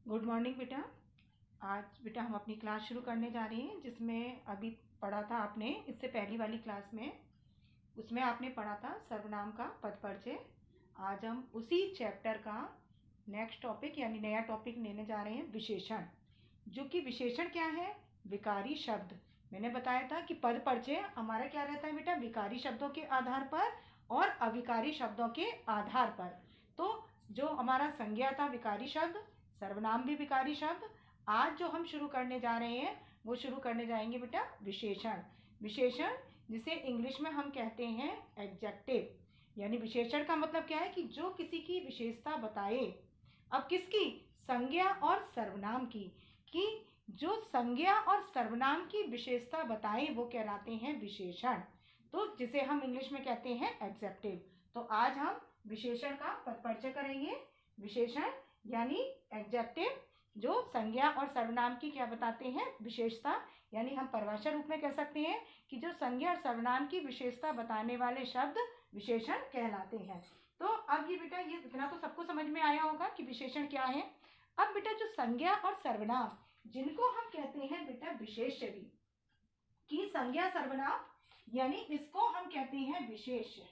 Good morning बेटा। आज बेटा हम अपनी क्लास शुरू करने जा रहे हैं, जिसमें अभी पढ़ा था आपने इससे पहली वाली क्लास में। उसमें आपने पढ़ा था सर्वनाम का पद परिचय। आज हम उसी चैप्टर का नेक्स्ट टॉपिक यानी नया टॉपिक लेने जा रहे हैं, विशेषण। जो कि विशेषण क्या है? विकारी शब्द। मैंने बताया था कि पद परिचय हमारा क्या रहता है बेटा, विकारी शब्दों के आधार पर और अविकारी शब्दों के आधार पर। तो जो हमारा संज्ञा था विकारी शब्द, सर्वनाम भी विकारी शब्द। आज जो हम शुरू करने जा रहे हैं वो शुरू करने जाएंगे बेटा विशेषण। विशेषण जिसे इंग्लिश में हम कहते हैं एडजेक्टिव। यानी विशेषण का मतलब क्या है कि जो किसी की विशेषता बताए। अब किसकी? संज्ञा और सर्वनाम की। कि जो संज्ञा और सर्वनाम की विशेषता बताए वो कहलाते हैं विशेषण। तो जिसे हम इंग्लिश में कहते हैं एडजेक्टिव। तो आज हम विशेषण का परिचय करेंगे। विशेषण यानी एडजेक्टिव जो संज्ञा और सर्वनाम की क्या बताते हैं, विशेषता। यानी हम परिभाषा रूप में कह सकते हैं कि जो संज्ञा और सर्वनाम की विशेषता बताने वाले शब्द विशेषण कहलाते हैं। तो अब ये बेटा ये इतना तो सबको समझ में आया होगा कि विशेषण क्या है। अब बेटा जो संज्ञा और सर्वनाम जिनको हम कहते हैं बेटा विशेष्य भी, कि संज्ञा सर्वनाम यानी इसको हम कहते हैं विशेष्य।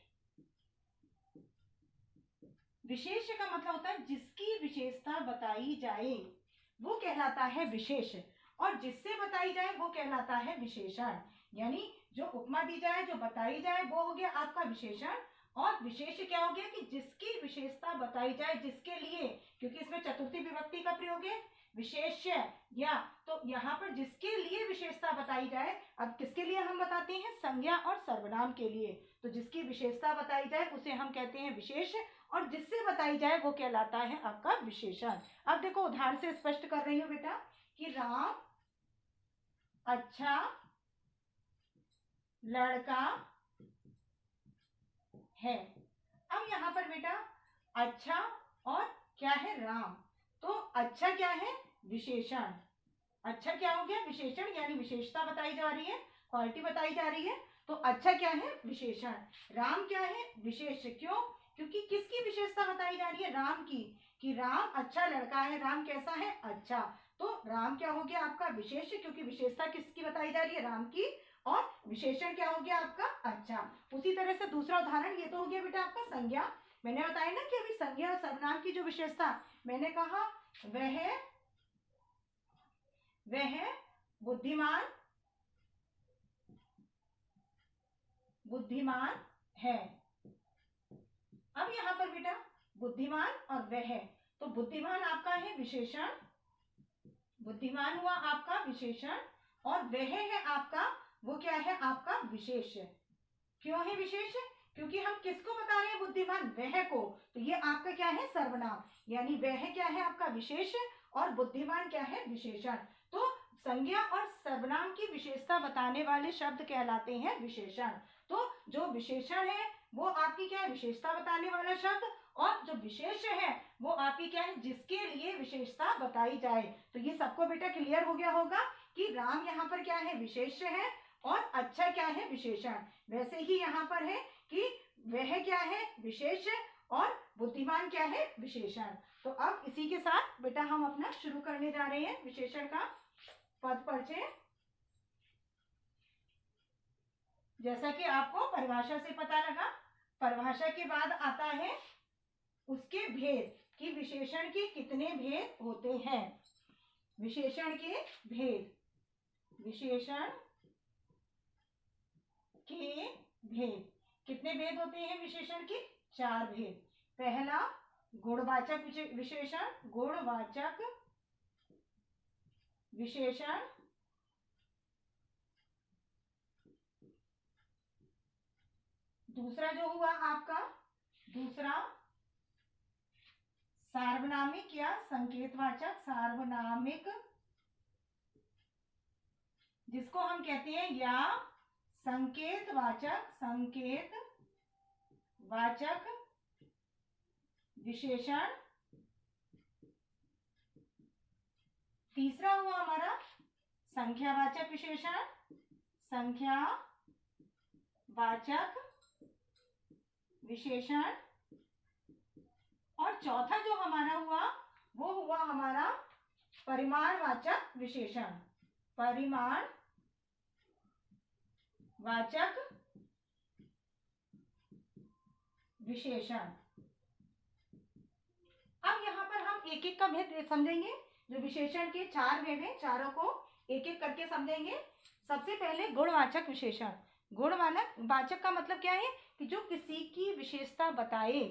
विशेष्य का मतलब होता है जिसकी विशेषता बताई जाए वो कहलाता है विशेष, और जिससे बताई जाए वो कहलाता है विशेषण। यानी जो उपमा दी जाए, जो बताई जाए, वो हो गया आपका विशेषण। और विशेष क्या हो गया कि जिसकी विशेषता बताई जाए, जिसके लिए, क्योंकि इसमें चतुर्थी विभक्ति का प्रयोग है विशेष्य या, तो यहाँ पर जिसके लिए विशेषता बताई जाए। अब किसके लिए हम बताते हैं? संज्ञा और सर्वनाम के लिए। तो जिसकी विशेषता बताई जाए उसे हम कहते हैं विशेष, और जिससे बताई जाए वो कहलाता है आपका विशेषण। अब देखो उदाहरण से स्पष्ट कर रही हूं बेटा कि राम अच्छा लड़का है। अब यहाँ पर बेटा अच्छा और क्या है? राम। तो अच्छा क्या है? विशेषण। अच्छा क्या हो गया? विशेषण, यानी विशेषता बताई जा रही है, क्वालिटी बताई जा रही है। तो अच्छा क्या है? विशेषण। राम क्या है? विशेष। क्यों? क्योंकि किसकी विशेषता बताई जा रही है? राम की। कि राम अच्छा लड़का है। राम कैसा है? अच्छा। तो राम क्या हो गया आपका? विशेष, क्योंकि विशेषता किसकी बताई जा रही है? राम की। और विशेषण क्या हो गया आपका? अच्छा। उसी तरह से दूसरा उदाहरण, ये तो हो गया बेटा आपका संज्ञा। मैंने बताया ना कि अभी संज्ञा और सर्वनाम की जो विशेषता, मैंने कहा वह बुद्धिमान है। अब यहाँ पर बेटा बुद्धिमान और वह, तो बुद्धिमान आपका है विशेषण, बुद्धिमान हुआ आपका विशेषण, और वह है आपका, वो क्या है आपका? विशेष। क्यों है विशेष? क्योंकि हम किसको बता रहे हैं? बुद्धिमान, वह को। तो ये आपका क्या है? सर्वनाम। यानी वह क्या है आपका? विशेष, और बुद्धिमान क्या है? विशेषण। तो संज्ञा और सर्वनाम की विशेषता बताने वाले शब्द कहलाते हैं विशेषण। तो जो विशेषण है वो आपकी क्या है? विशेषता बताने वाला शब्द। और जो विशेष है वो आपकी क्या है? जिसके लिए विशेषता बताई जाए। तो ये सबको बेटा क्लियर हो गया होगा कि राम यहाँ पर क्या है? विशेष है, और अच्छा क्या है? विशेषण। वैसे ही यहाँ पर है कि वह क्या है? विशेष, और बुद्धिमान क्या है? विशेषण। तो अब इसी के साथ बेटा हम अपना शुरू करने जा रहे हैं विशेषण का पद परिचय। जैसा कि आपको परिभाषा से पता लगा, परिभाषा के बाद आता है उसके भेद, कि विशेषण के कितने भेद होते हैं। विशेषण के भेद, विशेषण के भेद, कितने भेद होते हैं विशेषण के? 4 भेद। पहला गुणवाचक विशेषण, गुणवाचक विशेषण। दूसरा जो हुआ आपका, दूसरा सार्वनामिक या संकेतवाचक, सार्वनामिक, जिसको हम कहते हैं या संकेतवाचक, संकेतवाचक विशेषण। तीसरा हुआ हमारा संख्यावाचक विशेषण, संख्यावाचक विशेषण। और चौथा जो हमारा हुआ वो हुआ हमारा परिमाणवाचक विशेषण, परिमाणवाचक विशेषण। अब यहाँ पर हम एक एक का भेद समझेंगे। जो विशेषण के 4 भेद हैं, चारों को एक एक करके समझेंगे। सबसे पहले गुणवाचक विशेषण। गुणवाचक का मतलब क्या है कि जो किसी की विशेषता बताए,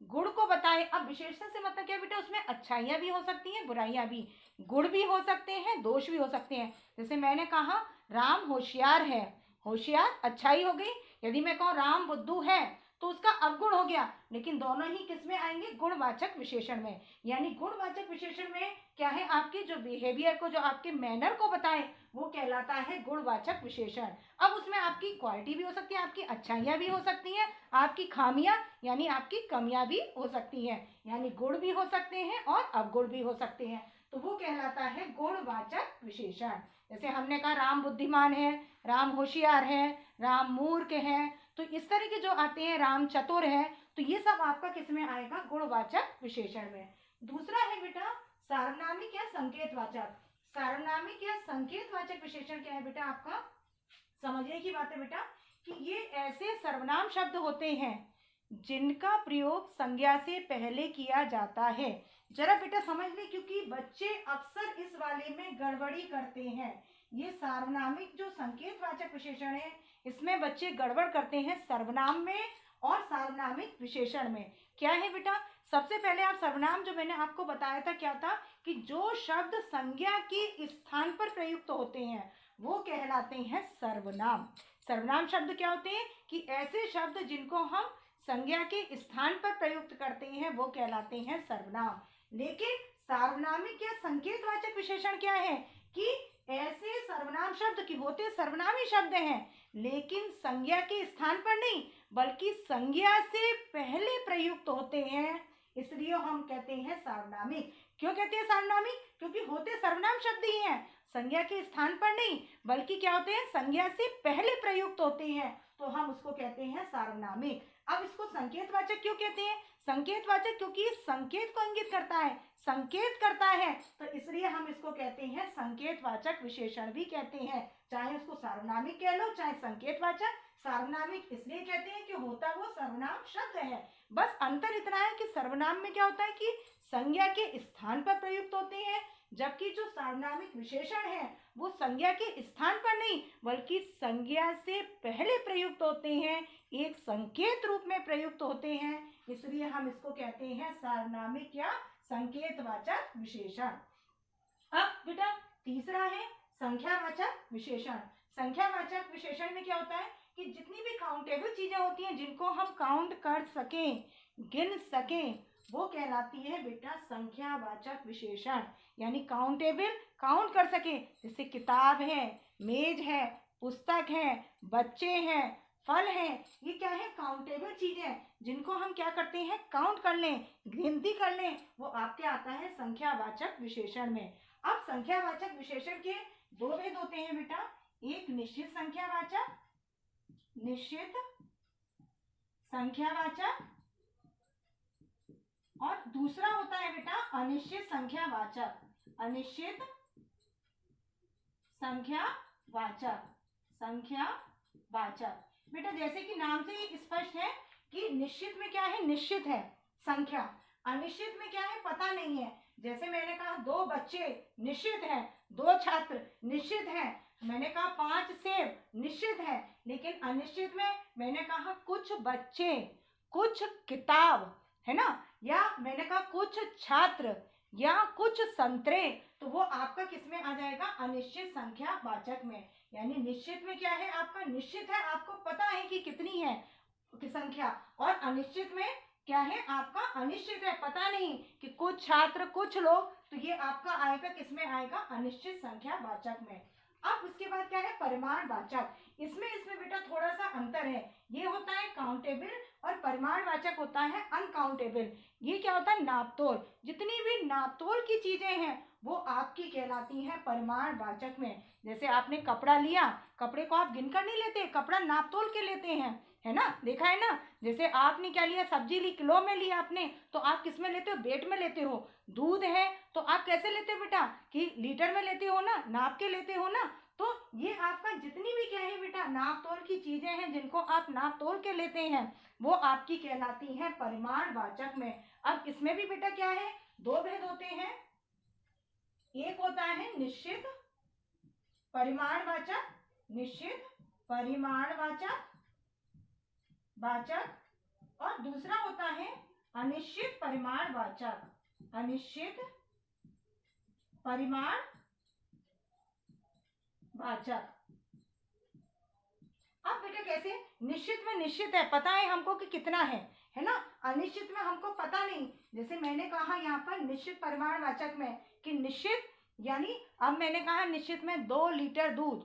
गुण को बताए। अब विशेषता से मतलब क्या बेटा, उसमें अच्छाइयाँ भी हो सकती हैं, बुराइयाँ भी, गुण भी हो सकते हैं, दोष भी हो सकते हैं। जैसे मैंने कहा राम होशियार है, होशियार अच्छाई हो गई। यदि मैं कहूँ राम बुद्धू है तो उसका अवगुण हो गया, लेकिन दोनों ही किस में आएंगे, गुणवाचक विशेषण में। यानी गुणवाचक विशेषण में क्या है, आपके जो बिहेवियर को, जो आपके मैनर को बताए, वो कहलाता है गुणवाचक विशेषण। अब उसमें आपकी क्वालिटी भी हो सकती है, आपकी अच्छाइयाँ भी हो सकती हैं, आपकी खामियां यानी आपकी कमियां भी हो सकती हैं। यानी गुण भी हो सकते हैं और अवगुण भी हो सकते हैं, तो वो कहलाता है गुणवाचक विशेषण। जैसे हमने कहा राम बुद्धिमान है, राम होशियार है, राम मूर्ख है, तो इस तरह के जो आते हैं, राम चतुर है, तो ये सब आपका किस में आएगा, गुणवाचक विशेषण में। दूसरा है बेटा सार्वनामिक या संकेतवाचक। सार्वनामिक या संकेतवाचक विशेषण क्या है बेटा, आपका समझने की बात है बेटा कि ये ऐसे सर्वनाम शब्द होते हैं जिनका प्रयोग संज्ञा से पहले किया जाता है। जरा बेटा समझ ले, क्योंकि बच्चे अक्सर इस वाले में गड़बड़ी करते हैं। ये सार्वनामिक जो संकेतवाचक विशेषण है, इसमें बच्चे गड़बड़ करते हैं सर्वनाम में और सार्वनामिक विशेषण में। क्या है बेटा, सबसे पहले आप सर्वनाम, जो मैंने आपको बताया था क्या था कि जो शब्द संज्ञा के स्थान पर प्रयुक्त होते हैं वो कहलाते हैं सर्वनाम। सर्वनाम शब्द क्या होते हैं कि ऐसे शब्द जिनको हम संज्ञा के स्थान पर प्रयुक्त करते हैं वो कहलाते हैं सर्वनाम। लेकिन सार्वनामिक या संकेतवाचक विशेषण क्या है कि ऐसे सर्वनाम शब्द की होते सर्वनामी शब्द हैं, लेकिन संज्ञा के स्थान पर नहीं बल्कि संज्ञा से पहले प्रयुक्त होते हैं, इसलिए हम कहते हैं सार्वनामिक। क्यों कहते हैं सार्वनामिक, क्योंकि होते सर्वनाम शब्द ही हैं, संज्ञा के स्थान पर नहीं बल्कि क्या होते हैं, संज्ञा से पहले प्रयुक्त होते हैं, तो हम उसको कहते हैं सार्वनामिक। अब इसको संकेतवाचक क्यों कहते हैं, संकेतवाचक क्योंकि संकेत को इंगित करता है, संकेत करता है, तो इसलिए हम इसको कहते हैं संकेतवाचक विशेषण भी कहते हैं। चाहे उसको सार्वनामिक कह लो चाहे संकेतवाचक। सार्वनामिक इसलिए कहते हैं कि होता वो सर्वनाम शब्द है, बस अंतर इतना है कि सर्वनाम में क्या होता है कि संज्ञा के स्थान पर प्रयुक्त होते हैं, जबकि जो सार्वनामिक विशेषण है वो संज्ञा के स्थान पर नहीं बल्कि संज्ञा से पहले प्रयुक्त होते हैं, एक संकेत रूप में प्रयुक्त होते हैं, इसलिए हम इसको कहते हैं सार्वनामिक या संकेतवाचक विशेषण। अब बेटा तीसरा है संख्यावाचक विशेषण। संख्यावाचक विशेषण में क्या होता है कि जितनी भी काउंटेबल चीजें होती हैं जिनको हम काउंट कर सकें, गिन सकें, वो कहलाती है बेटा संख्यावाचक विशेषण। यानी काउंटेबल, काउंट कर सके, जैसे किताब है, मेज है, पुस्तक है, बच्चे हैं, फल हैं, ये क्या है काउंटेबल चीजें जिनको हम क्या करते हैं काउंट कर लें, गिनती कर लें, वो आपके आता है संख्यावाचक विशेषण में। अब संख्यावाचक विशेषण के दो भेद होते हैं बेटा, एक निश्चित संख्यावाचक, निश्चित संख्यावाचक, और दूसरा होता है बेटा अनिश्चित संख्यावाचक, अनिश्चित संख्यावाचक, संख्यावाचक। बेटा जैसे कि नाम से ही स्पष्ट है कि निश्चित में क्या है, निश्चित है संख्या, अनिश्चित में क्या है, पता नहीं है। जैसे मैंने कहा 2 बच्चे निश्चित है, 2 छात्र निश्चित है, मैंने कहा 5 सेब निश्चित है, लेकिन अनिश्चित में मैंने कहा कुछ बच्चे, कुछ किताब, है ना, या मैंने कहा कुछ छात्र या कुछ संतरे, तो वो आपका किस में आ जाएगा, अनिश्चित संख्यावाचक में। यानी निश्चित में क्या है आपका, निश्चित है, आपको पता है कि कितनी है की संख्या, और अनिश्चित में क्या है आपका, अनिश्चित है, पता नहीं कि कुछ छात्र कुछ लोग, तो ये आपका आएगा किस में आएगा, अनिश्चित संख्यावाचक में। अब उसके बाद क्या है परिमाणवाचक। इसमें बेटा थोड़ा सा अंतर है, ये होता है काउंटेबल और परिमाणवाचक होता है अनकाउंटेबल। ये क्या होता है, नापतोल, जितनी भी नापतोल की चीजें हैं वो आपकी कहलाती हैं परिमाणवाचक में। जैसे आपने कपड़ा लिया, कपड़े को आप गिनकर नहीं लेते, कपड़ा नापतोल के लेते हैं, है ना, देखा है ना। जैसे आपने क्या लिया, सब्जी ली, किलो में लिया आपने, तो आप किस में लेते हो, वेट में लेते हो। दूध है तो आप कैसे लेते हो बेटा, कि लीटर में लेते हो ना, नाप के लेते हो ना। तो ये आपका जितनी भी क्या है बेटा, नाप तोल की चीजें हैं जिनको आप नाप तोल के लेते हैं, वो आपकी कहलाती हैं परिमाणवाचक में। अब इसमें भी बेटा क्या है, दो भेद होते हैं। एक होता है निश्चित परिमाणवाचक, निश्चित परिमाणवाचक और दूसरा होता है अनिश्चित परिमाणवाचक, अनिश्चित परिमाणवाचक। अब बेटा कैसे, निश्चित में निश्चित है, पता है हमको कि कितना है ना। अनिश्चित में हमको पता नहीं। जैसे मैंने कहा यहाँ पर निश्चित परिमाणवाचक में कि निश्चित, यानी अब मैंने कहा निश्चित में 2 लीटर दूध,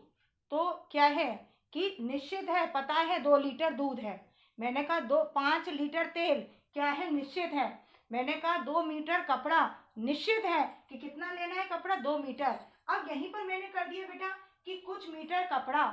तो क्या है कि निश्चित है, पता है 2 लीटर दूध है। मैंने कहा 5 लीटर तेल, क्या है, निश्चित है। मैंने कहा 2 मीटर कपड़ा, निश्चित है कि कितना लेना है कपड़ा, 2 मीटर। अब यहीं पर मैंने कर दिया बेटा कि कुछ मीटर कपड़ा,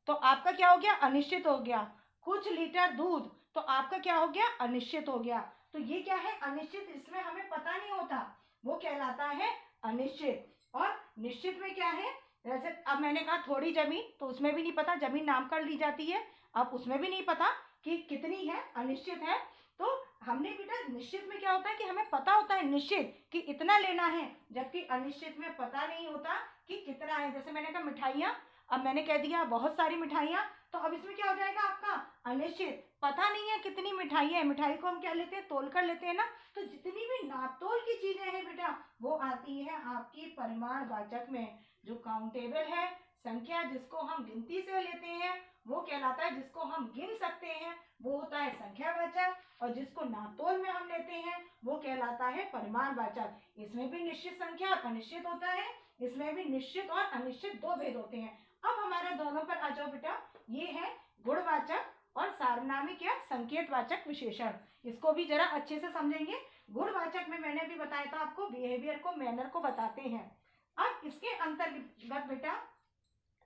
तो आपका क्या हो गया, अनिश्चित हो गया। कुछ लीटर दूध, तो आपका क्या हो गया, अनिश्चित हो गया। तो ये क्या है, अनिश्चित, इसमें हमें पता नहीं होता, वो कहलाता है अनिश्चित। और निश्चित में क्या है, जैसे अब मैंने कहा थोड़ी जमीन, तो उसमें भी नहीं पता, जमीन नाम कर ली जाती है, अब उसमें भी नहीं पता कि कितनी है, अनिश्चित है। तो हमने बेटा निश्चित में क्या होता है कि हमें पता होता है निश्चित कि इतना लेना है, जबकि अनिश्चित में पता नहीं होता कि कितना है। जैसे मैंने कहा मिठाइयाँ, अब मैंने कह दिया बहुत सारी मिठाइयाँ, तो अब इसमें क्या हो जाएगा आपका, अनिश्चित, पता नहीं है कितनी मिठाई है। मिठाई को हम क्या लेते हैं, तोल कर लेते हैं ना। तो जितनी भी नापतोल की चीजें हैं बेटा, वो आती है आपकी परिमाणवाचक में। जो काउंटेबल है, संख्या जिसको हम गिनती से लेते हैं, वो कहलाता है, जिसको हम गिन सकते हैं वो होता है संख्यावाचक, और जिसको नापतोल में हम लेते हैं वो कहलाता है परिमाणवाचक। इसमें भी निश्चित संख्या और अनिश्चित होता है, इसमें भी निश्चित और अनिश्चित 2 भेद होते हैं। अब हमारे दोनों पर आ जाओ बेटा, ये है गुणवाचक और सार्वनामिक या संकेतवाचक विशेषण। इसको भी जरा अच्छे से समझेंगे। गुणवाचक में मैंने भी बताया था आपको, बिहेवियर को, मैनर को बताते हैं। अब इसके अंतर्गत बेटा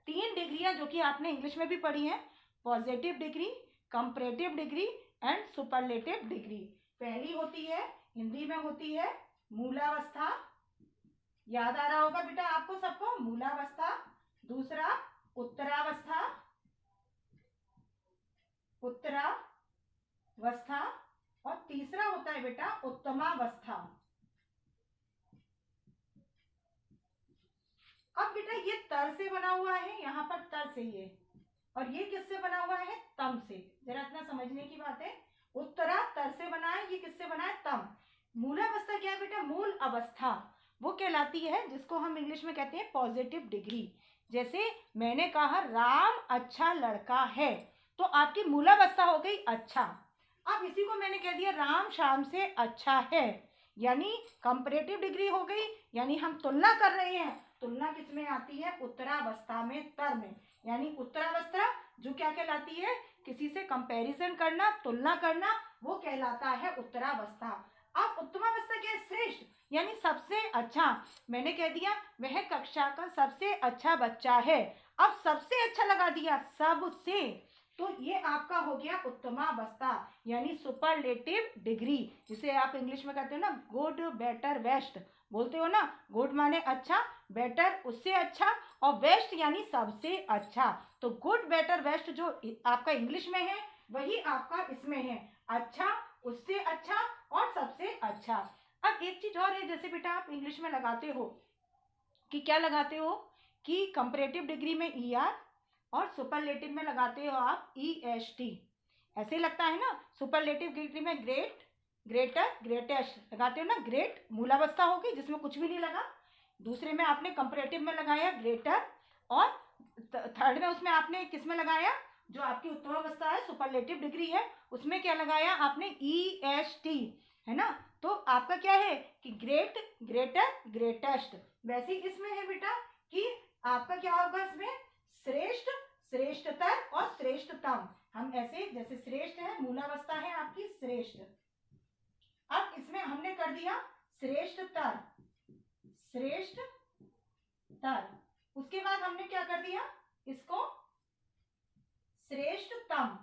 3 डिग्रियां जो कि आपने इंग्लिश में भी पढ़ी हैं, positive degree, comparative degree and superlative degree. पहली होती है, हिंदी में होती है मूलावस्था, याद आ रहा होगा बेटा आपको सबको, मूलावस्था। दूसरा उत्तरावस्था, उत्तरावस्था, और तीसरा होता है बेटा उत्तमावस्था। अब बेटा ये तर से बना हुआ है, यहाँ पर तर से ये, और ये किससे बना हुआ है, तम से। जरा इतना समझने की बात है, उत्तरा तर से बना है, ये किससे बना है, तम। मूलावस्था क्या है बेटा, मूल अवस्था, वो कहलाती है जिसको हम इंग्लिश में कहते हैं पॉजिटिव डिग्री। जैसे मैंने कहा राम अच्छा लड़का है, तो आपकी मूलावस्था हो गई अच्छा। अब इसी को मैंने कह दिया राम श्याम से अच्छा है, यानी कंपैरेटिव डिग्री हो गई, यानी हम तुलना कर रहे हैं। तुलना किसमें आती है, उत्तरावस्था में, तर में। यानी उत्तरावस्था जो क्या कहलाती है, किसी से कंपैरिजन करना, तुलना करना, वो कहलाता है उत्तरावस्था। अब उत्तमावस्था क्या है, श्रेष्ठ, यानी सबसे अच्छा। मैंने कह दिया वह कक्षा का सबसे अच्छा बच्चा है, अब सबसे अच्छा लगा दिया, सबसे, तो ये आपका हो गया उत्तमावस्था, यानी सुपरलेटिव डिग्री, जिसे आप इंग्लिश में कहते हो ना गुड, बेटर, बेस्ट, बोलते हो ना। गुड माने अच्छा, बेटर उससे अच्छा, और बेस्ट यानी सबसे अच्छा। तो गुड, बेटर, बेस्ट जो आपका इंग्लिश में है, वही आपका इसमें है, अच्छा, उससे अच्छा और सबसे अच्छा। अब एक चीज और है, जैसे बेटा आप इंग्लिश में लगाते हो कि क्या लगाते हो, कि कंपैरेटिव डिग्री में ER और सुपरलेटिव में लगाते हो आप EST, ऐसे लगता है ना। सुपरलेटिव डिग्री में ग्रेट, ग्रेटर, ग्रेटेस्ट लगाते हो ना। ग्रेट मूलावस्था हो गई जिसमें कुछ भी नहीं लगा, दूसरे में आपने कंपैरेटिव में लगाया ग्रेटर, और थर्ड में उसमें आपने किस में लगाया, जो आपकी उत्तमावस्था है, सुपरलेटिव डिग्री है, उसमें क्या लगाया आपने, EST, है ना। तो आपका क्या है कि ग्रेट, ग्रेटर, ग्रेटेस्ट। वैसे ही इसमें है बेटा कि आपका क्या होगा, इसमें श्रेष्ठ, श्रेष्ठतर और श्रेष्ठतम। हम ऐसे, जैसे श्रेष्ठ है, मूलावस्था है आपकी श्रेष्ठ, अब इसमें हमने कर दिया श्रेष्ठतर, श्रेष्ठतर, उसके बाद हमने क्या कर दिया, इसको श्रेष्ठतम,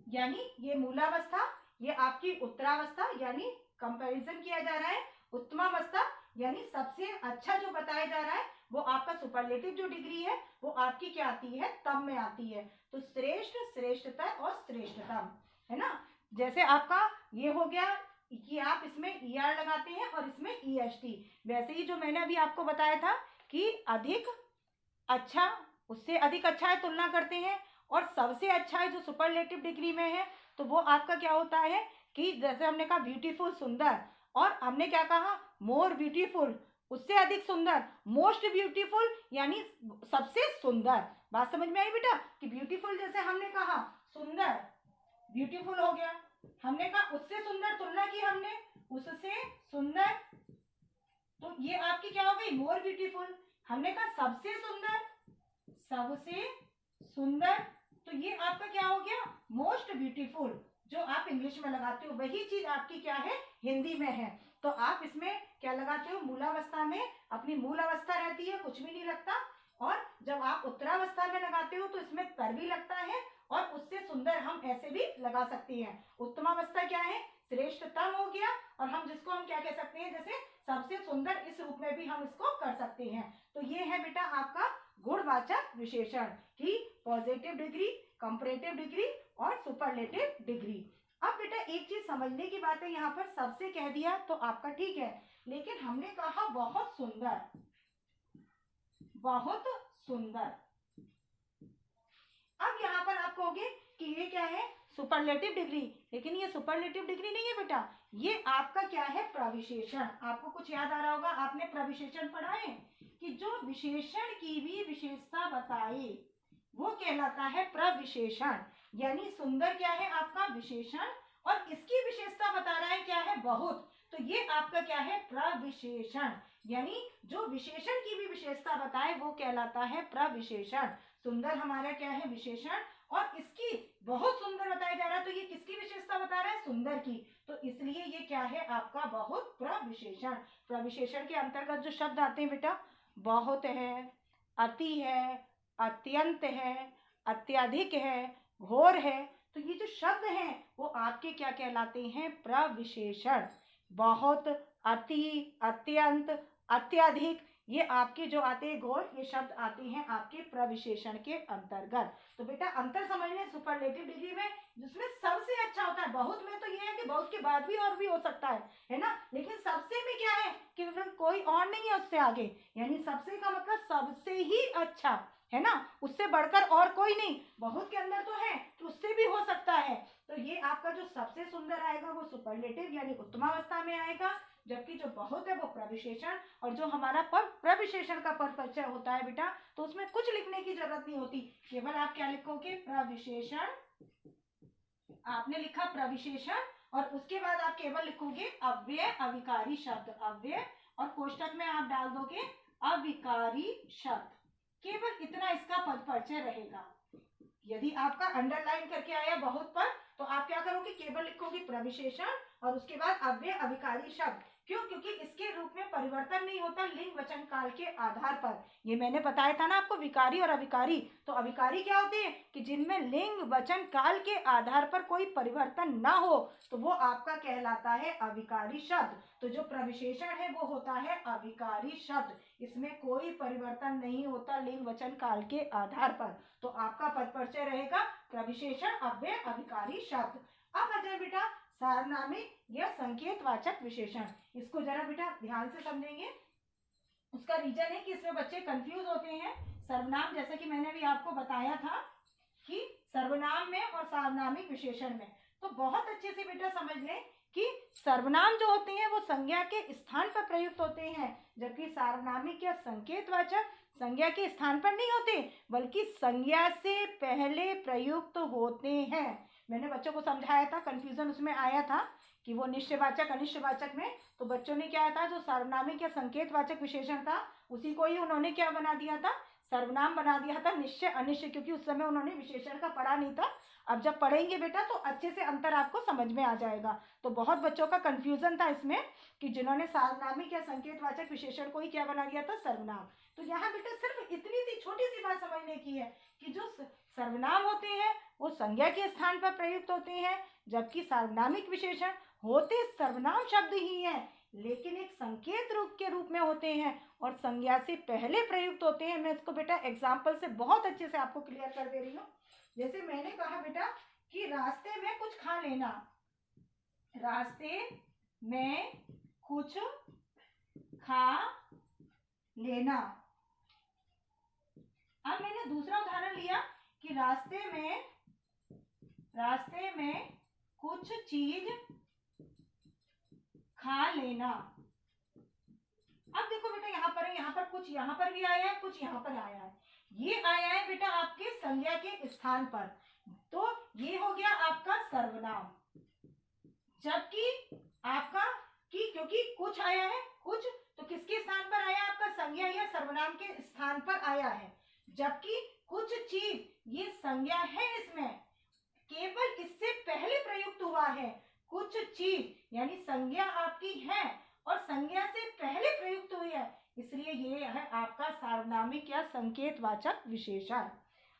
यानी ये मूलावस्था, ये आपकी उत्तरावस्था यानी कंपैरिजन किया जा रहा है। उत्तमावस्था यानी सबसे अच्छा जो बताया जा रहा है वो आपका सुपरलेटिव जो डिग्री है वो आपकी क्या आती है, तम में आती है। तो श्रेष्ठ, श्रेष्ठतर और श्रेष्ठतम, है ना। जैसे आपका ये हो गया कि आप इसमें ER लगाते हैं और इसमें EST, वैसे ही जो मैंने अभी आपको बताया था कि अधिक अच्छा, उससे अधिक अच्छा है तुलना करते हैं, और सबसे अच्छा है जो सुपरलेटिव डिग्री में है तो वो आपका क्या होता है कि जैसे हमने कहा ब्यूटीफुल, सुंदर, और हमने क्या कहा मोर ब्यूटीफुल, उससे अधिक सुंदर, मोस्ट ब्यूटीफुल यानी सबसे सुंदर। बात समझ में आई बेटा कि ब्यूटीफुल जैसे हमने कहा सुंदर, ब्यूटीफुल हो गया, हमने कहा उससे सुंदर, तुलना की हमने उससे सुंदर, तो ये आपकी क्या हो गई मोर ब्यूटीफुल। हमने कहा सबसे सुंदर, सबसे सुंदर, तो ये आपका क्या हो गया मोस्ट ब्यूटीफुल। जो आप इंग्लिश में लगाते हो वही चीज आपकी क्या है हिंदी में है। तो आप इसमें क्या लगाते हो, मूलावस्था में अपनी मूल अवस्था रहती है, कुछ भी नहीं लगता, और जब आप उत्तरावस्था में लगाते हो तो इसमें तर भी लगता है, और उससे सुंदर हम ऐसे भी लगा सकते हैं। उत्तमावस्था क्या है, श्रेष्ठतम हो गया, और हम जिसको हम क्या कह सकते हैं, जैसे सबसे सुंदर, इस रूप में भी हम इसको कर सकते हैं। तो ये है बेटा आपका गुणवाचक विशेषण की पॉजिटिव डिग्री, कंपैरेटिव डिग्री और सुपरलेटिव डिग्री। अब बेटा एक चीज समझने की बात है, यहाँ पर सबसे कह दिया तो आपका ठीक है, लेकिन हमने कहा बहुत सुंदर, बहुत सुंदर। अब यहाँ पर आप कहोगे कि ये क्या है सुपरलेटिव डिग्री, लेकिन ये सुपरलेटिव डिग्री नहीं है बेटा, ये आपका क्या है प्रविशेषण। आपको कुछ याद आ रहा होगा, आपने प्रविशेषण पढ़ा है कि जो विशेषण की भी विशेषता बताए वो कहलाता है प्रविशेषण। यानी सुंदर क्या है आपका विशेषण, और इसकी विशेषता बता रहा है क्या है बहुत, तो ये आपका क्या है प्रविशेषण। यानी जो विशेषण की भी विशेषता बताए वो कहलाता है प्रविशेषण। सुंदर हमारा क्या है विशेषण, और इसकी बहुत सुंदर बताया जा रहा है, तो ये किसकी विशेषता बता रहा है, सुंदर की, तो इसलिए ये क्या है आपका बहुत प्रविशेषण। प्रविशेषण के अंतर्गत जो शब्द आते हैं बेटा, बहुत है, अति है, अत्यंत है, अत्यधिक है, घोर है, तो ये जो शब्द हैं वो आपके क्या कहलाते हैं प्रविशेषण। बहुत, अति, अत्यंत, अत्यधिक, ये आपके जो आते हैं घोर, ये शब्द आते हैं आपके प्रविशेषण के अंतर्गत। तो बेटा अंतर समझ लें सुपरलेटिव डिग्री में जिसमें सबसे अच्छा होता है, बहुत में तो ये है कि बहुत के बाद भी और भी हो सकता है ना, लेकिन सबसे में क्या है कि कोई और नहीं है उससे आगे, यानी सबसे का मतलब सबसे ही अच्छा, है ना, उससे बढ़कर और कोई नहीं। बहुत के अंदर तो है तो उससे भी हो सकता है। तो ये आपका जो सबसे सुंदर आएगा वो सुपरलेटिव यानी उत्तमावस्था में आएगा, जबकि जो बहुत है वो प्रविशेषण। और जो हमारा प्रविशेषण का परिचय होता है बेटा, तो उसमें कुछ लिखने की जरूरत नहीं होती, केवल आप क्या लिखोगे प्रविशेषण, आपने लिखा प्रविशेषण, और उसके बाद आप केवल लिखोगे अव्यय अविकारी शब्द, अव्यय, और कोष्टक में आप डाल दोगे अविकारी शब्द, केवल इतना इसका पद परिचय रहेगा। यदि आपका अंडरलाइन करके आया बहुत पर, तो आप क्या करोगे केवल लिखोगे प्रविशेषण और उसके बाद अव्यय अविकारी शब्द। क्यों, क्योंकि इसके रूप में परिवर्तन नहीं होता लिंग वचन काल के आधार पर। ये मैंने बताया था ना आपको विकारी और अविकारी। तो अविकारी क्या होते हैं कि जिनमें लिंग वचन काल के आधार पर कोई परिवर्तन ना हो, तो वो आपका कहलाता है अविकारी शब्द। तो जो प्रविशेषण है वो होता है अविकारी शब्द, इसमें कोई परिवर्तन नहीं होता लिंग वचन काल के आधार पर। तो आपका पद परिचय रहेगा प्रविशेषण अव्यय अविकारी शब्द। अब आ जाए बेटा सार्वनामिक या संकेतवाचक विशेषण। इसको जरा बेटा ध्यान से समझेंगे। उसका रीजन है कि इसमें बच्चे कंफ्यूज होते हैं। सर्वनाम जैसे कि मैंने भी आपको बताया था कि सर्वनाम में और सार्वनामिक विशेषण में, तो बहुत अच्छे से बेटा समझ लें कि सर्वनाम जो होते हैं वो संज्ञा के स्थान पर प्रयुक्त होते हैं, जबकि सार्वनामिक या संकेतवाचक संज्ञा के स्थान पर नहीं होते बल्कि संज्ञा से पहले प्रयुक्त होते हैं। मैंने बच्चों को समझाया था, कंफ्यूजन उसमें आया था कि वो निश्चयवाचक अनिश्चयवाचक में, तो बच्चों ने क्या था जो सार्वनामिक या संकेतवाचक विशेषण था उसी को ही उन्होंने क्या बना दिया था सर्वनाम बना दिया था, निश्चय अनिश्चय, क्योंकि उस समय उन्होंने विशेषण का पढ़ा नहीं था। अब जब पढ़ेंगे बेटा तो अच्छे से अंतर आपको समझ में आ जाएगा। तो बहुत बच्चों का कंफ्यूजन था इसमें कि जिन्होंने सार्वनामिक या संकेतवाचक विशेषण को ही क्या बना दिया था, सर्वनाम। तो यहाँ बेटा सिर्फ इतनी सी छोटी सी बात समझने की है कि जो सर्वनाम होते हैं वो संज्ञा के स्थान पर प्रयुक्त होते हैं, जबकि सार्वनामिक विशेषण होते सर्वनाम शब्द ही है लेकिन एक संकेत रूप के रूप में होते हैं और संज्ञा से पहले प्रयुक्त होते हैं। मैं इसको बेटा एग्जाम्पल से बहुत अच्छे से आपको क्लियर कर दे रही हूँ। जैसे मैंने कहा बेटा कि रास्ते में कुछ खा लेना, रास्ते में कुछ खा लेना। अब मैंने दूसरा उदाहरण लिया कि रास्ते में कुछ चीज खा लेना। अब देखो बेटा यहाँ पर कुछ यहाँ पर भी आया है, कुछ यहाँ पर आया है। ये आया है बेटा आपके संज्ञा के स्थान पर, तो ये हो गया आपका सर्वनाम। जबकि आपका क्योंकि कुछ आया है, कुछ तो किसके स्थान पर आया, आपका संज्ञा या सर्वनाम के स्थान पर आया है। जबकि कुछ चीज ये संज्ञा है, इसमें केवल इससे पहले प्रयुक्त हुआ है। कुछ चीज यानी संज्ञा आपकी है और संज्ञा से पहले प्रयुक्त हुई है, इसलिए ये है आपका सार्वनामिक या संकेतवाचक विशेषण।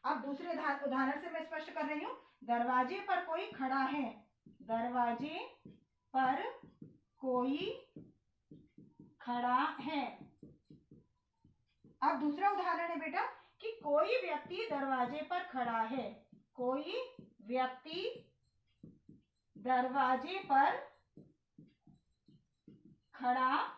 अब दूसरे उदाहरण से मैं स्पष्ट कर रही हूँ। दरवाजे पर कोई खड़ा है, दरवाजे पर कोई खड़ा है। अब दूसरा उदाहरण है बेटा कि कोई व्यक्ति दरवाजे पर खड़ा है, कोई व्यक्ति दरवाजे पर खड़ा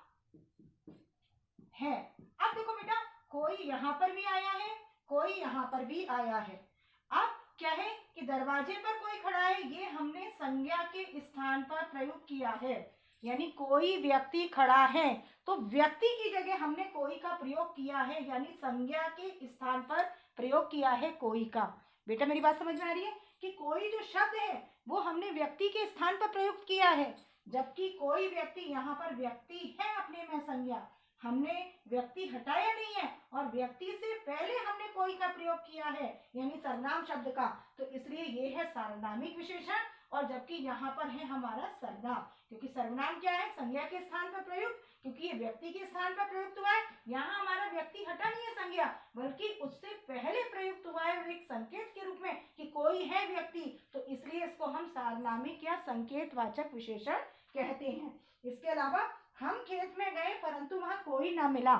है। अब देखो बेटा कोई यहाँ पर भी आया है, कोई यहाँ पर भी आया है। अब क्या है कि दरवाजे पर कोई खड़ा है, ये हमने संज्ञा के स्थान पर प्रयोग किया है, यानी कोई व्यक्ति खड़ा है तो व्यक्ति की जगह हमने कोई का प्रयोग किया है, यानी संज्ञा के स्थान पर प्रयोग किया है कोई का। बेटा मेरी बात समझ में आ रही है कि कोई जो शब्द है वो हमने व्यक्ति के स्थान पर प्रयुक्त किया है, जबकि कोई व्यक्ति, यहाँ पर व्यक्ति है अपने में संज्ञा, हमने व्यक्ति हटाया नहीं है और व्यक्ति से पहले हमने कोई का प्रयोग किया है यानी सर्वनाम शब्द का, तो इसलिए ये है सार्वनामिक विशेषण। और जबकि यहाँ पर है हमारा सर्वनाम, क्योंकि सर्वनाम क्या है, संज्ञा के स्थान पर प्रयुक्त, क्योंकि ये व्यक्ति के स्थान पर प्रयुक्त हुआ है। यहाँ हमारा व्यक्ति हटा नहीं है संज्ञा, बल्कि उससे पहले प्रयुक्त हुआ है एक संकेत के रूप में कि कोई है व्यक्ति, तो इसलिए इसको हम सार्वनामिक या संकेतवाचक विशेषण कहते हैं। इसके अलावा हम खेत में गए परंतु वहां कोई ना मिला,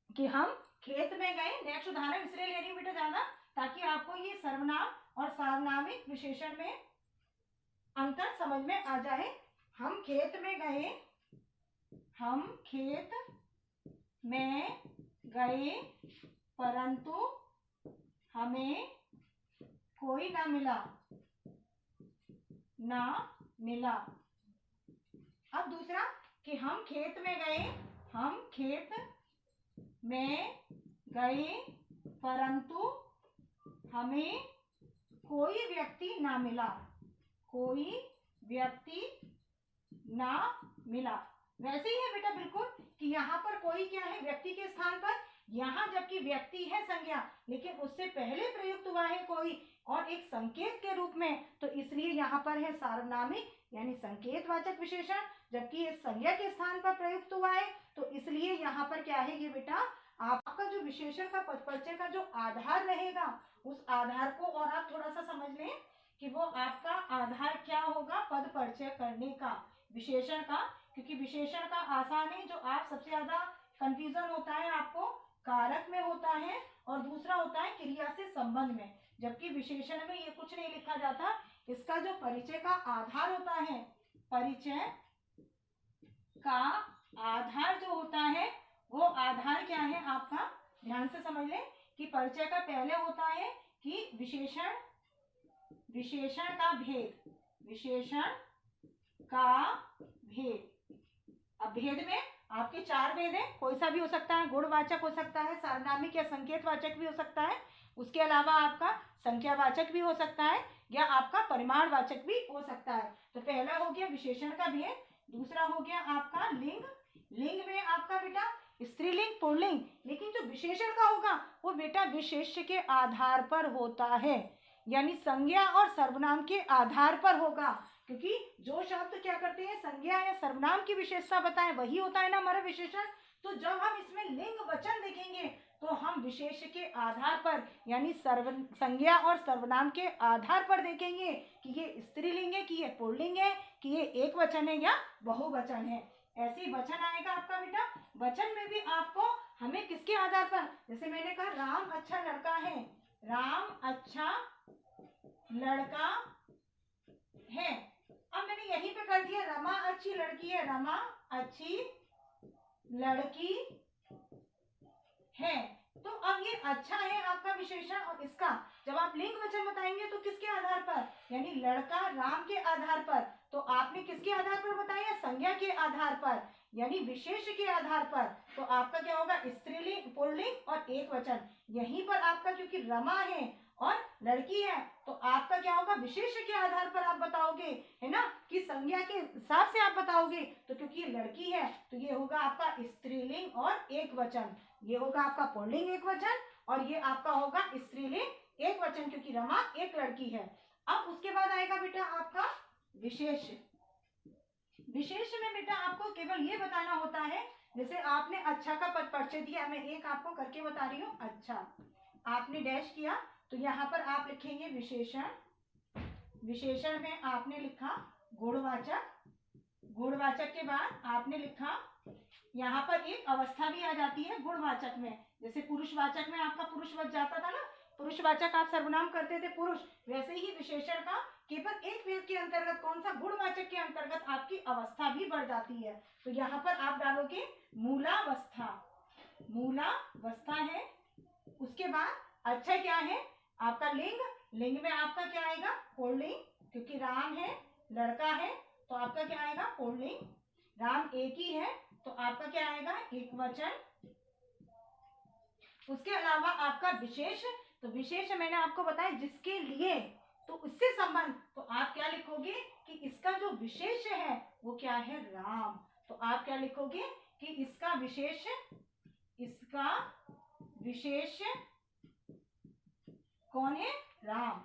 कि हम खेत में गए, नेक्स्ट उदाहरण इसलिए ले रही हूँ बेटा ज्यादा ताकि आपको ये सर्वनाम और सार्वनामिक विशेषण में अंतर समझ में आ जाए। हम खेत में गए, हम खेत में गए परंतु हमें कोई ना मिला। अब दूसरा कि हम खेत में गए, हम खेत में गए परंतु हमें कोई व्यक्ति ना मिला, कोई व्यक्ति ना मिला। वैसे ही है बेटा बिल्कुल कि यहाँ पर कोई क्या है, व्यक्ति के स्थान पर, यहाँ जबकि व्यक्ति है संज्ञा लेकिन उससे पहले प्रयुक्त हुआ है कोई और एक संकेत के रूप में, तो इसलिए यहाँ पर है सार्वनामिक यानी संकेतवाचक विशेषण, जबकि ये संज्ञा के स्थान पर प्रयुक्त हुआ है, तो इसलिए यहाँ पर क्या है ये बेटा आपका जो विशेषण का पद परिचय का जो आधार रहेगा उस आधार को और आप थोड़ा सा समझ लें कि वो आपका आधार क्या होगा पद परिचय करने का, विशेषण का। क्योंकि विशेषण का आसान है, जो आप सबसे ज्यादा कंफ्यूजन होता है आपको कारक में होता है और दूसरा होता है क्रिया से संबंध में, जबकि विशेषण में ये कुछ नहीं लिखा जाता। इसका जो परिचय का आधार होता है, परिचय का आधार जो होता है वो आधार क्या है आपका, ध्यान से समझ लें कि परिचय का पहले होता है कि विशेषण का भेद, विशेषण का भेद। अब भेद में आपके चार भेद हैं, कोई सा भी हो सकता है, गुणवाचक हो सकता है, सार्वनामिक या संकेतवाचक भी हो सकता है, उसके अलावा आपका संख्यावाचक भी हो सकता है या आपका परिमाणवाचक भी हो सकता है। तो पहला हो गया विशेषण का भेद, दूसरा हो गया आपका लिंग, लिंग में आपका बेटा स्त्रीलिंग पुल्लिंग, लेकिन जो विशेषण का होगा वो बेटा विशेष्य के आधार पर होता है, यानी संज्ञा और सर्वनाम के आधार पर होगा, क्योंकि जो शब्द क्या करते हैं संज्ञा या सर्वनाम की विशेषता बताएं वही होता है ना हमारा विशेषण। तो जब हम इसमें लिंग वचन देखेंगे तो हम विशेष के आधार पर यानी संज्ञा और सर्वनाम के आधार पर देखेंगे कि ये स्त्रीलिंग है, कि ये पुल्लिंग है, कि ये एक वचन है या बहुवचन है। ऐसे ही वचन आएगा आपका बेटा। वचन में भी आपको हमें किसके आधार पर, जैसे मैंने कहा राम अच्छा लड़का है, राम अच्छा लड़का है। अब मैंने यहीं पे कर दिया रमा अच्छी लड़की है, रमा अच्छी लड़की है। तो अब ये अच्छा है आपका विशेषण, और इसका जब आप लिंग वचन बताएंगे तो किसके आधार पर, यानी लड़का राम के आधार पर। तो आपने किसके आधार पर बताया, संज्ञा के आधार पर यानी विशेष के आधार पर। तो आपका क्या होगा स्त्रीलिंग, पुल्लिंग और एक वचन। यहीं पर आपका क्योंकि रमा है और लड़की है तो आपका क्या होगा विशेष के आधार पर आप बताओगे, है ना, कि संज्ञा के हिसाब से आप बताओगे। तो क्योंकि ये लड़की है तो ये होगा आपका स्त्रीलिंग और एक वचन, ये होगा आपका पुल्लिंग एक वचन, और ये आपका होगा स्त्रीलिंग एक वचन क्योंकि रमा एक लड़की है। अब उसके बाद आएगा बेटा आपका विशेष। विशेष में बेटा आपको केवल ये बताना होता है, जैसे आपने अच्छा का पद परिचय दिया, मैं एक आपको करके बता रही हूँ। अच्छा आपने डैश किया तो यहाँ पर आप लिखेंगे विशेषण। विशेषण में आपने लिखा गुणवाचक, गुणवाचक के बाद आपने लिखा यहाँ पर एक अवस्था भी आ जाती है गुणवाचक में, जैसे पुरुषवाचक में आपका पुरुषवच जाता था ना, पुरुषवाचक आप सर्वनाम करते थे पुरुष, वैसे ही विशेषण का केवल एक भेद के अंतर्गत कौन सा गुणवाचक के अंतर्गत आपकी अवस्था भी बढ़ जाती है। तो यहाँ पर आप डालोगे मूलावस्था, मूलावस्था है। उसके बाद अच्छा क्या है आपका लिंग, लिंग में आपका क्या आएगा पुल्लिंग, क्योंकि राम है लड़का है तो आपका क्या आएगा पुल्लिंग, राम एक ही है तो आपका क्या आएगा एक वचन। उसके अलावा आपका विशेष, तो विशेष मैंने आपको बताया जिसके लिए, तो उससे संबंध, तो आप क्या लिखोगे कि इसका जो विशेष है वो क्या है राम। तो आप क्या लिखोगे कि इसका विशेष, इसका विशेष कौन है राम।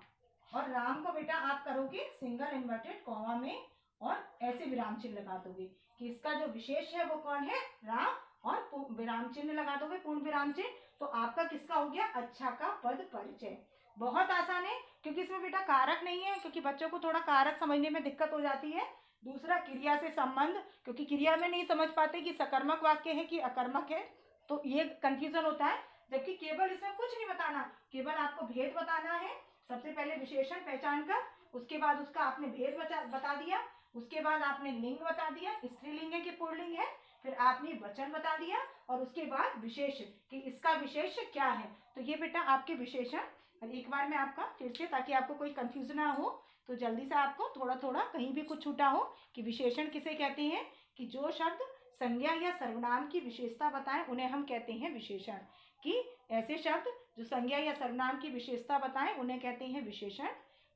और राम को बेटा आप करोगे सिंगल इन्वर्टेड कॉमा में और ऐसे विराम चिन्ह लगा दोगे कि इसका जो विशेष है वो कौन है राम, और विराम चिन्ह लगा दोगे पूर्ण विराम चिन्ह। तो आपका किसका हो गया अच्छा का पद परिचय। बहुत आसान है क्योंकि इसमें बेटा कारक नहीं है, क्योंकि बच्चों को थोड़ा कारक समझने में दिक्कत हो जाती है। दूसरा क्रिया से संबंध, क्योंकि क्रिया में नहीं समझ पाते कि सकर्मक वाक्य है कि अकर्मक है, तो ये कंफ्यूजन होता है। जबकि केवल इसमें कुछ नहीं बताना, केवल आपको भेद बताना है। सबसे पहले विशेषण पहचान कर, उसके बाद उसका आपने भेद बता दिया, उसके बाद आपने लिंग बता दिया स्त्रीलिंग है कि पुल्लिंग है, फिर आपने वचन बता दिया, और उसके बाद विशेष कि इसका विशेष क्या है। तो ये बेटा आपके विशेषण। एक बार मैं आपका फिर से, ताकि आपको कोई कंफ्यूजन ना हो, तो जल्दी से आपको थोड़ा थोड़ा कहीं भी कुछ छूटा हो कि विशेषण किसे कहते हैं, कि जो शब्द संज्ञा या सर्वनाम की विशेषता बताएं उन्हें हम कहते हैं विशेषण। कि ऐसे शब्द जो संज्ञा या सर्वनाम की विशेषता बताएं उन्हें कहते हैं विशेषण।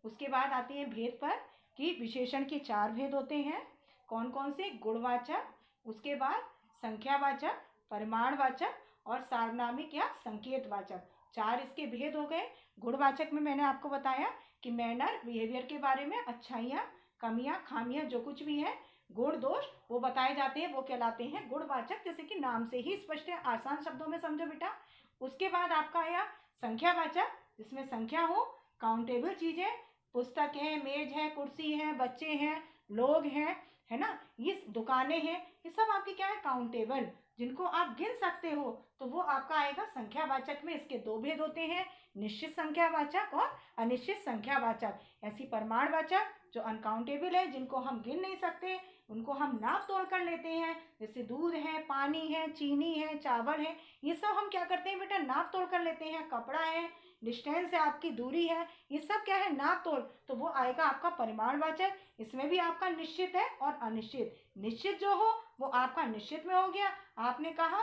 उसके बाद आते हैं भेद पर, कि विशेषण के 4 भेद होते हैं। कौन कौन से, गुणवाचक, उसके बाद संख्यावाचक, परिमाणवाचक और सार्वनामिक या संकेतवाचक। 4 इसके भेद हो गए। गुणवाचक में मैंने आपको बताया कि मैनर, बिहेवियर के बारे में, अच्छाइयाँ, कमियाँ, खामियाँ जो कुछ भी है, गुण दोष वो बताए जाते हैं, वो कहलाते हैं गुणवाचक। जैसे कि नाम से ही स्पष्ट है, आसान शब्दों में समझो बेटा। उसके बाद आपका आया संख्यावाचक, जिसमें संख्या हो, काउंटेबल चीजें, पुस्तक है, मेज है, कुर्सी है, बच्चे हैं, लोग हैं, है ना, ये दुकानें हैं, ये सब आपके क्या है काउंटेबल, जिनको आप गिन सकते हो, तो वो आपका आएगा संख्यावाचक में। इसके 2 भेद होते हैं, निश्चित संख्यावाचक और अनिश्चित संख्यावाचक। ऐसी प्रमाणवाचक जो अनकाउंटेबल है, जिनको हम गिन नहीं सकते, उनको हम नाप तोल कर लेते हैं, जैसे दूध है, पानी है, चीनी है, चावल है, ये सब हम क्या करते हैं बेटा नाप तोल कर लेते हैं। कपड़ा है, डिस्टेंस है, आपकी दूरी है, ये सब क्या है नाप तोल, तो वो आएगा आपका परिमाणवाचक। इसमें भी आपका निश्चित है और अनिश्चित। निश्चित जो हो वो आपका निश्चित में हो गया। आपने कहा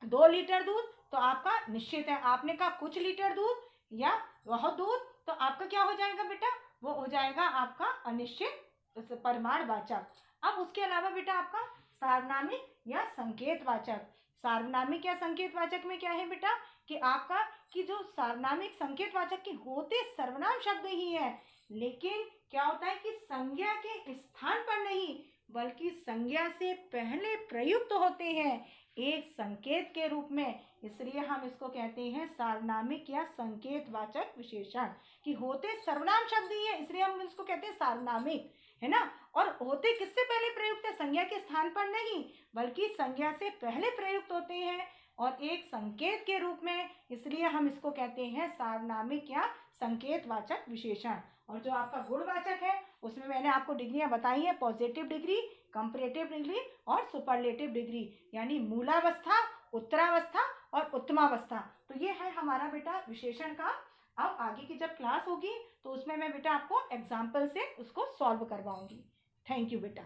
2 लीटर दूध तो आपका निश्चित है, आपने कहा कुछ लीटर दूध या बहुत दूध तो आपका क्या हो जाएगा बेटा, वो हो जाएगा आपका अनिश्चित परिमाणवाचक। अब उसके अलावा बेटा आपका सार्वनामिक या संकेतवाचक। सार्वनामिक या संकेतवाचक में क्या है बेटा, कि आपका कि जो सार्वनामिक संकेतवाचक के होते सर्वनाम शब्द ही है, लेकिन क्या होता है कि संज्ञा के स्थान पर नहीं बल्कि संज्ञा से पहले प्रयुक्त होते हैं एक संकेत के रूप में, इसलिए हम इसको कहते हैं सार्वनामिक या संकेतवाचक विशेषण। कि होते सर्वनाम शब्द ही है इसलिए हम इसको कहते हैं सार्वनामिक, है ना। और होते किससे पहले प्रयुक्त है, संज्ञा के स्थान पर नहीं बल्कि संज्ञा से पहले प्रयुक्त होते हैं और एक संकेत के रूप में, इसलिए हम इसको कहते हैं सार्वनामिक या संकेतवाचक विशेषण। और जो आपका गुणवाचक है उसमें मैंने आपको डिग्रियां बताई हैं, पॉजिटिव डिग्री, कंपैरेटिव डिग्री और सुपरलेटिव डिग्री, यानी मूलावस्था, उत्तरावस्था और उत्तमावस्था। तो ये है हमारा बेटा विशेषण का। अब आगे की जब क्लास होगी तो उसमें मैं बेटा आपको एग्जाम्पल से उसको सॉल्व करवाऊंगी। थैंक यू बेटा।